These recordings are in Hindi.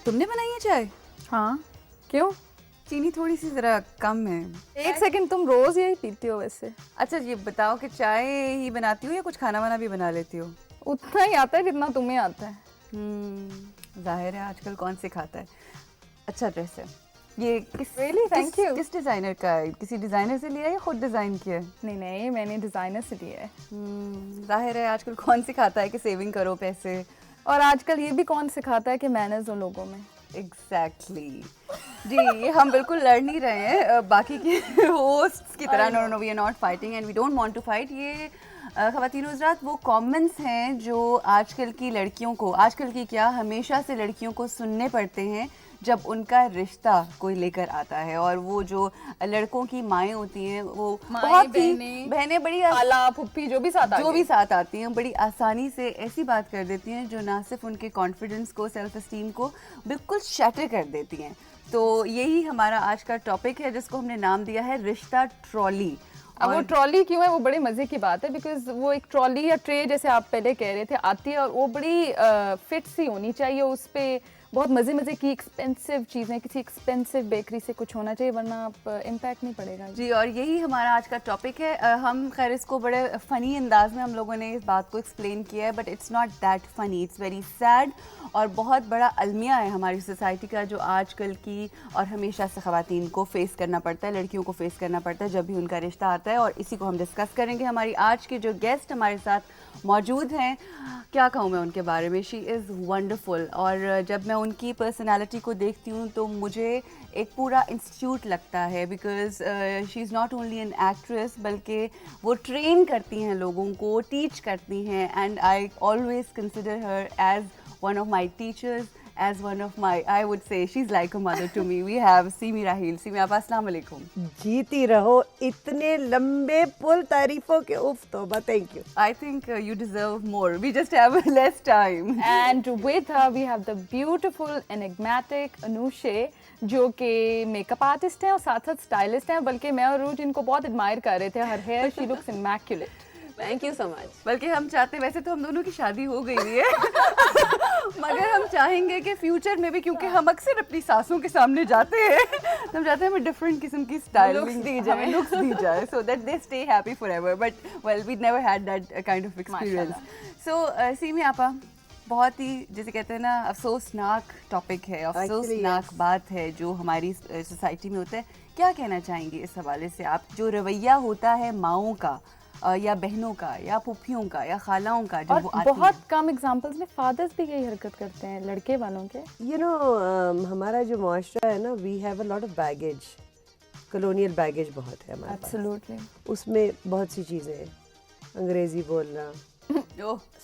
तुमने बनाई है चाय? हाँ, क्यों? चीनी थोड़ी सी ज़रा कम है। एक सेकंड, तुम रोज यही पीती हो वैसे? अच्छा ये बताओ कि चाय ही बनाती हो या कुछ खाना वाना भी बना लेती हो? उतना ही आता है जितना तुम्हें आता है। जाहिर है आजकल कौन से खाता है। अच्छा ड्रेस है ये। Really? Thank you. किस डिज़ाइनर का है? किसी डिज़ाइनर से लिया है या खुद डिज़ाइन किया है? नहीं नहीं, मैंने डिजाइनर से लिया है। जाहिर है आजकल कौन सिखाता है कि सेविंग करो पैसे। और आजकल ये भी कौन सिखाता है कि मैनर्स हो लोगों में। एग्जैक्टली जी, ये हम बिल्कुल लड़ नहीं रहे हैं बाकी के होस्ट्स की तरह। No no, we are not fighting and we don't want to fight. ये ख़वातीन हज़रात वो कमेंट्स हैं जो आजकल की लड़कियों को, आजकल की क्या हमेशा से लड़कियों को सुनने पड़ते हैं जब उनका रिश्ता कोई लेकर आता है। और वो जो लड़कों की माएँ होती हैं वो बहुत ही बहनें बड़ी खाला फुप्पी जो भी साथ आती हैं बड़ी आसानी से ऐसी बात कर देती हैं जो ना सिर्फ उनके कॉन्फिडेंस को, सेल्फ एस्टीम को बिल्कुल शैटर कर देती हैं। तो यही हमारा आज का टॉपिक है जिसको हमने नाम दिया है रिश्ता ट्रॉली। अब वो ट्रॉली क्यों है, वो बड़े मजे की बात है बिकॉज वो एक ट्रॉली या ट्रे जैसे आप पहले कह रहे थे आती है और वो बड़ी फिट सी होनी चाहिए। उस पे बहुत मजे की एक्सपेंसिव चीज़ें, किसी एक्सपेंसिव बेकरी से कुछ होना चाहिए वरना आप इम्पैक्ट नहीं पड़ेगा जी। और यही हमारा आज का टॉपिक है। हम खैर इसको बड़े फ़नी अंदाज में हम लोगों ने इस बात को एक्सप्लेन किया है but it's not that funny, it's very sad और बहुत बड़ा अलमिया है हमारी सोसाइटी का जो आजकल की और हमेशा से ख़वातीन को फेस करना पड़ता है, लड़कियों को फेस करना पड़ता है जब भी उनका रिश्ता आता है। और इसी को हम डिस्कस करेंगे। हमारी आज की जो गेस्ट हमारे साथ मौजूद हैं, क्या कहूँ मैं उनके बारे में, शी इज़ वंडरफुल। और जब मैं उनकी पर्सनालिटी को देखती हूँ तो मुझे एक पूरा इंस्टीट्यूट लगता है because she is not only an actress बल्कि वो ट्रेन करती हैं लोगों को, टीच करती हैं and I always consider her as one of my teachers, as one of my, I would say she's like a mother to me. We have Simi Rahil. Simi आपा अस्सलाम वालेकुम। जीती रहो, इतने लंबे पुल तारीफों के उफ तौबा, thank you. I think you deserve more. We just have less time. And with her we have the beautiful enigmatic Anushe जो कि मेकअप आर्टिस्ट हैं और साथ साथ स्टाइलिस्ट हैं। बल्कि मैं और रूज इनको बहुत एडमायर कर रहे थे। हर hair she looks immaculate. Thank you so much. बल्कि हम चाहते, वैसे तो हम दोनों की शादी हो गई हुई है मगर हम चाहेंगे कि फ्यूचर में भी, क्योंकि हम अक्सर अपनी सासों के सामने जाते हैं तो हम चाहते हैं हमें डिफरेंट किस्म की स्टाइलिंग दी जाए so that they stay happy forever. But well we never had that kind of experience. So Seemi आपा, बहुत ही जिसे कहते हैं ना अफसोसनाक टॉपिक है, अफसोसनाक बात है जो हमारी सोसाइटी में होता है। क्या कहना चाहेंगे इस हवाले से आप? जो रवैया होता है माओं का या बहनों का या पुप्पियों का या खालाओं का, जब वो आती बहुत कम एग्जांपल्स में फादर्स भी यही हरकत करते हैं लड़के वालों के। You know, हमारा जो माशरा है ना, we have a lot of baggage, colonial baggage बहुत है हमारे पास। Absolutely. उसमें बहुत सी चीज़ें हैं, अंग्रेजी बोलना,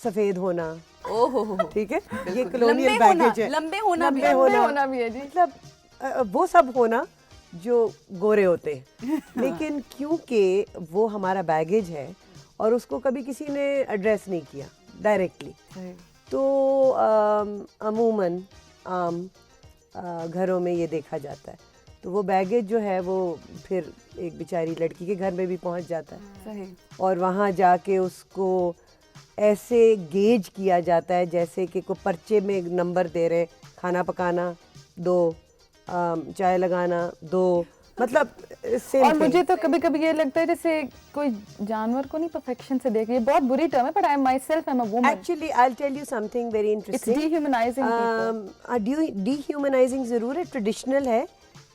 सफ़ेद होना, ठीक है, ये colonial baggage है। लंबे होना भी है जी। मतलब वो सब होना जो गोरे होते हैं लेकिन क्योंकि वो हमारा बैगेज है और उसको कभी किसी ने एड्रेस नहीं किया डायरेक्टली, तो अमूमन आम घरों में ये देखा जाता है। तो वो बैगेज जो है वो फिर एक बेचारी लड़की के घर में भी पहुंच जाता है और वहाँ जाके उसको ऐसे गेज किया जाता है जैसे कि कोई पर्चे में एक नंबर दे रहे, खाना पकाना 2, चाय लगाना 2, मतलब सेम। और मुझे तो कभी कभी ये लगता है जैसे कोई जानवर को नहीं परफेक्शन से देख, ये बहुत बुरी टर्म है but I myself am a woman. Actually I will tell you something very interesting. It's dehumanising. Dehumanising जरूर है, ट्रेडिशनल है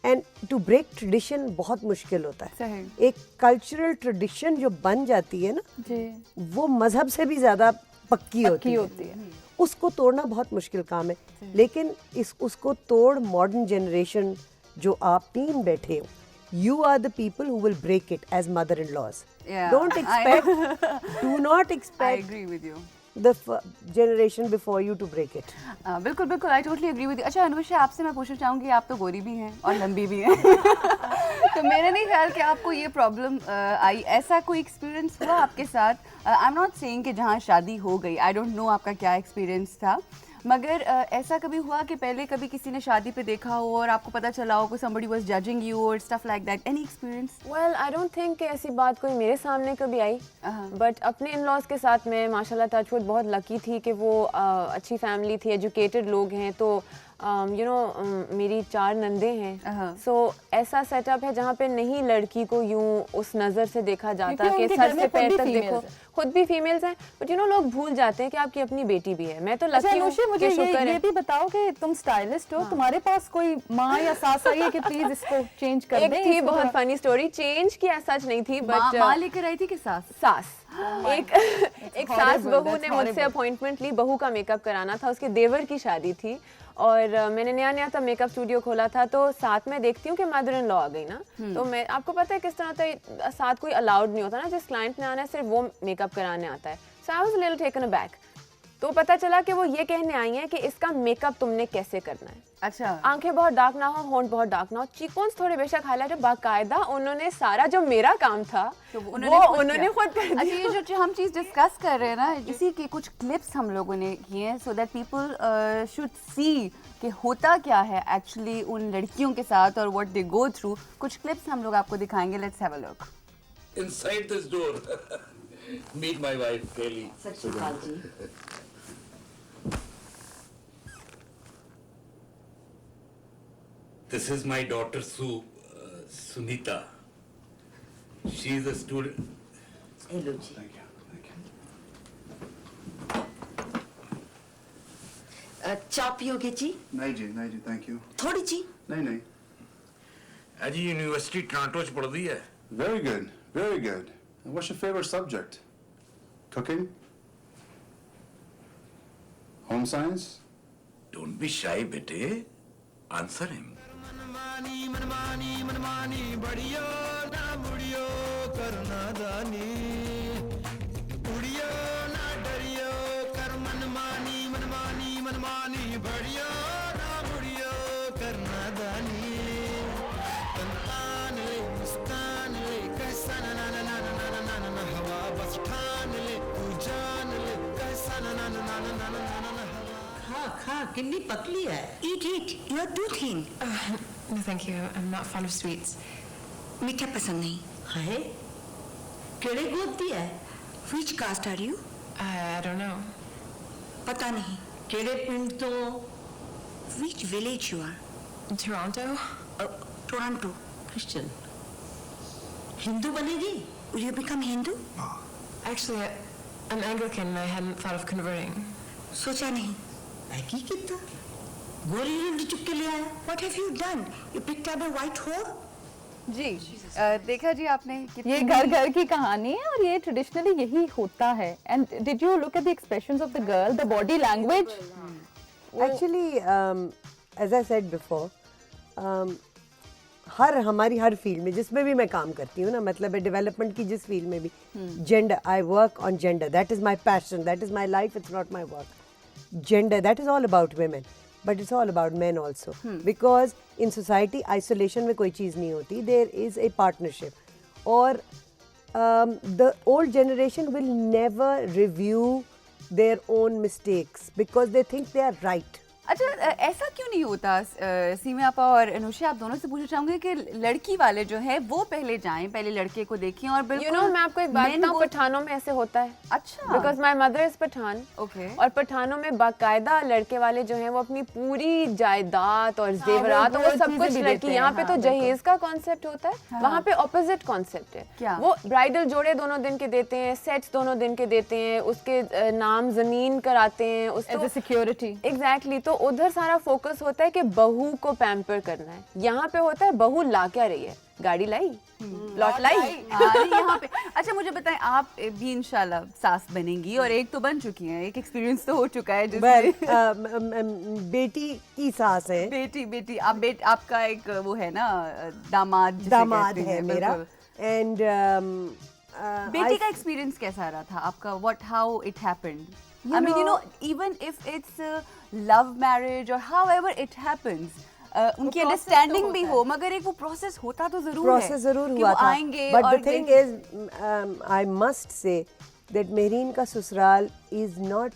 एंड टू ब्रेक ट्रेडिशन बहुत मुश्किल होता है। एक कल्चरल ट्रेडिशन जो बन जाती है ना जी, वो मजहब से भी ज्यादा पक्की होती है। उसको तोड़ना बहुत मुश्किल काम है, लेकिन उसको तोड़ मॉडर्न जनरेशन जो आप 3 बैठे हो, you are the people who will break it as mother-in-laws. Yeah, do not expect I agree with you. the generation before you to break it. बिल्कुल बिल्कुल, I totally agree with you. अच्छा अनुषा, आपसे मैं पूछना चाहूँगी, आप तो गोरी भी हैं और लंबी भी हैं तो मेरे नहीं ख्याल कि आपको ये प्रॉब्लम आई, ऐसा कोई एक्सपीरियंस हुआ आपके साथ? आई एम नॉट सेइंग कि जहाँ शादी हो गई, आई डोंट नो आपका क्या एक्सपीरियंस था, मगर ऐसा कभी हुआ कि पहले कभी किसी ने शादी पे देखा हो और आपको पता चला हो कि somebody was judging you or stuff like that? Any experience? Well, I don't think कि ऐसी बात कोई मेरे सामने कभी आई, बट अपने इन-लॉज के साथ मैं माशाल्लाह टचवुड बहुत लकी थी कि वो अच्छी फैमिली थी, एजुकेटेड लोग हैं, तो मेरी 4 नंदे हैं, सो ऐसा सेटअप है जहाँ पे नहीं लड़की को यूं उस नज़र से देखा जाता कि सर से पैर तक देखो, खुद भी फीमेल्स हैं, बट लोग भूल जाते हैं कि आपकी अपनी बेटी भी है। मैं तो लकी हूँ। मुझे ये भी बताओ कि तुम स्टाइलिस्ट हो, तुम्हारे पास कोई माँ या सास आई है कि प्लीज इसको चेंज कर दें? एक थी बहुत फनी स्टोरी, चेंज की सच नहीं थी, बट माँ लेकर आई थी कि सास? एक सास बहू ने मुझसे अपॉइंटमेंट ली, बहू का मेकअप कराना था, उसके देवर की शादी थी और मैंने नया तब मेकअप स्टूडियो खोला था, तो साथ में देखती हूँ कि मदर इन लॉ आ गई ना, तो मैं आपको पता है किस तरह होता है, साथ कोई अलाउड नहीं होता ना, जिस क्लाइंट ने आना है सिर्फ वो मेकअप कराने आता है। So I was a little taken aback, तो पता चला कि वो ये कहने आई हैं कि इसका मेकअप तुमने कैसे करना है। अच्छा, आंखें बहुत डार्क ना हो, होंठ बहुत डार्क ना हो, चीकोन्स थोड़े बेशक हाईलाइट, बाकायदा उन्होंने सारा जो मेरा काम था तो वो उन्होंने खुद कर दिया। अच्छा, ये जो हम चीज़ डिस्कस कर रहे हैं ना, इसी के कुछ क्लिप्स हम लोगों ने किए हैं, so that people should see कि होता क्या है एक्चुअली उन लड़कियों के साथ और व्हाट दे गो थ्रू। कुछ क्लिप्स हम लोग आपको दिखाएंगे, let's have a look. Inside this door, meet my wife, Kelly. सत श्री अकाल जी। This is my daughter Sunita. She is a student. Hello जी। चाय पियोगे जी? नहीं जी, थैंक यू। थोड़ी जी। नहीं। अजी यूनिवर्सिटी टोरंटो च पढ़दी है। Very good, very good. And what's your favorite subject? Cooking? Home science? Don't be shy, बेटे. Answer him. खा कितनी पतली है। Eat, you are too thin. No, thank you. I'm not fond of sweets. मीठा पसंद नहीं है? केड़े गोद दी है? Which caste are you? I don't know. पता नहीं। केड़े पिंड तो? Which village you are? Toronto? Toronto. Christian. Hindu बनेगी? Will you become Hindu? Actually, I'm Anglican and I hadn't thought of converting. सोचा नहीं। मैगी कितना? गोरी लुंडी चुप के ले आया। What have you done? You picked up a white whore? जी, देखा जी आपने ये घर की कहानी है और ये ट्रेडिशनली यही होता है। And did you look at the expressions of the girl, the body language? Actually as I said before, हमारी हर फील्ड में जिसमें भी मैं काम करती हूँ ना, मतलब डेवलपमेंट की जिस फील्ड में भी, gender, I work on gender, that is my passion, that is my life, it's not my work. Gender, that is all about women, but it's all about men also. Because in society, isolation में कोई चीज़ नहीं होती. There is a partnership. और the old generation will never review their own mistakes because they think they are right. अच्छा, ऐसा क्यों नहीं होता? सीमा आपा और अनुषा, आप दोनों से पूछना चाहूंगी कि लड़की वाले जो है वो पहले जाएं, पहले लड़के को देखें और बिल्कुल मैं आपको एक बात बताऊं, पठानों में ऐसे होता है। अच्छा, because my mother is Pathan. Okay. और पठानों में बाकायदा लड़के वाले जो हैं वो अपनी पूरी जायदाद और जेवरात और वो सब कुछ लड़की, यहाँ पे तो जहेज का कॉन्सेप्ट होता है, वहाँ पे ऑपोजिट कॉन्सेप्ट है। क्या? वो ब्राइडल जोड़े दोनों दिन के देते हैं, सेट्स दोनों दिन के देते हैं, उसके नाम जमीन कराते हैं, उसको सिक्योरिटी। एग्जैक्टली। तो उधर सारा फोकस होता है कि बहू को पैम्पर करना है, यहाँ पे होता है बहू ला क्या रही है, गाड़ी लाई, लौट लाई। यहाँ पे अच्छा, मुझे बताएं, आप भी इंशाल्लाह सास बनेंगी और एक तो बन चुकी हैं, एक एक्सपीरियंस तो हो चुका है जिसमें बेटी की सास है। बेटी आपका एक वो है ना, दामाद है मेरा। एंड बेटी का एक्सपीरियंस कैसा रहा था आपका? How it happened? I mean, you know, even if it's love marriage or however it happens, उनकी अंडरस्टैंडिंग भी हो, मगर एक वो प्रोसेस होता तो जरूर है। प्रोसेस जरूर हुआ था। But the thing is, I must say that Mehreen का ससुराल इज नॉट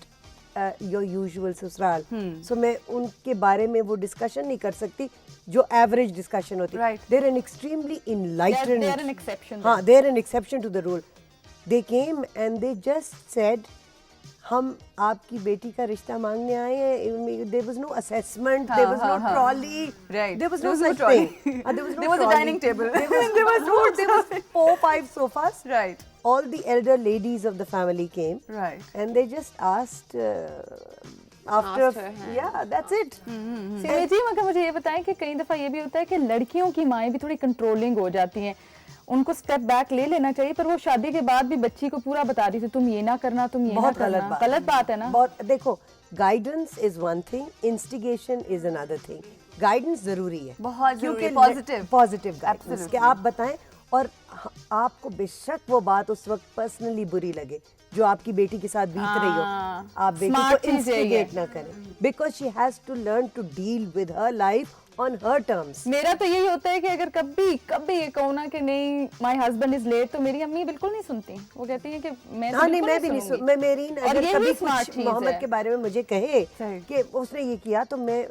योर यूजुअल ससुराल। सो मैं उनके बारे में वो डिस्कशन नहीं कर सकती जो एवरेज डिस्कशन होती है। They are an extremely enlightened, they are an exception. हाँ, they are an exception to the rule. They came and they just said, हम आपकी बेटी का रिश्ता मांगने आए हैं, there was no assessment, there was no trolley, Right. there was no There was no such trolley. thing. There was no There was a trolley. dining table. There was food, there was 4-5 sofas. Right. All the elder ladies of the family came. Right. And they just asked after, Asked her hand. yeah, that's it. Simi जी, मगर मुझे ये बताएं कि कई दफ़ा ये भी होता है कि लड़कियों की माएँ भी थोड़ी कंट्रोलिंग हो जाती हैं, उनको स्टेप बैक ले लेना चाहिए, पर वो शादी के बाद भी बच्ची को पूरा बता रही थी तुम ये ना करना, तुम ये ना बहुत करना। गलत बात है ना। बहुत, देखो, guidance is one thing, instigation is another thing. Guidance जरूरी है, बहुत जरूरी है, क्योंकि positive. Positive guidance Absolutely. कि आप बताएं, और आपको बेशक वो बात उस वक्त पर्सनली बुरी लगे जो आपकी बेटी के साथ बीत रही हो, आप बेटी smart को चीज़ है ये। इंस्टिगेट ना करें, because she has to learn to deal with her life on her terms. मेरा तो यही होता है कि अगर कभी कभी ये कहूँ ना कि नहीं माय हस्बैंड इज लेट, तो मेरी अम्मी बिल्कुल नहीं सुनती, वो कहती है कि मैं हाँ नहीं, मैं भी नहीं सुनूंगी। मैं मेरी और अगर ये कभी भी smart कुछ चीज़ मोहम्मद है। के बारे में मुझे कहे सही। कि उसने ये किया तो मैं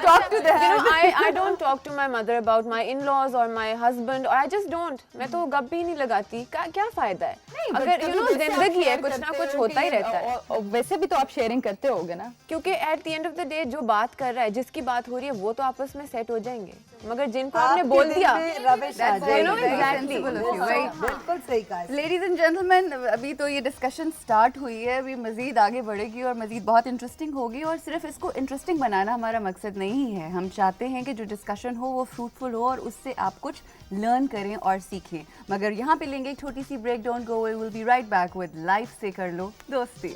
Talk to them. You know, I don't talk to my mother about my in-laws or my husband, or I just don't. मैं तो गप भी नहीं लगाती, क्या फायदा है? अगर you know जिंदगी है, कुछ ना कुछ होता ही रहता है। और वैसे भी तो आप शेयरिंग करते होगे ना, क्योंकि at the end of the day जो बात कर रहा है, जिसकी बात हो रही है, वो तो आपस में सेट हो जाएंगे, मगर जिनको आपने बोल दिया, रविश आ Very, you know, very exactly. sensible of you. Very बिल्कुल सही कहा है। लेडीज एंड जेंटलमैन, अभी तो ये डिस्कशन स्टार्ट हुई है, अभी मजीद आगे बढ़ेगी और मजीद बहुत इंटरेस्टिंग होगी, और सिर्फ इसको इंटरेस्टिंग बनाना हमारा मकसद नहीं है, हम चाहते हैं कि जो डिस्कशन हो वो फ्रूटफुल हो और उससे आप कुछ लर्न करें और सीखें। मगर यहाँ पे लेंगे एक छोटी सी break, don't go away, will be right back with life से कर लो दोस्ती।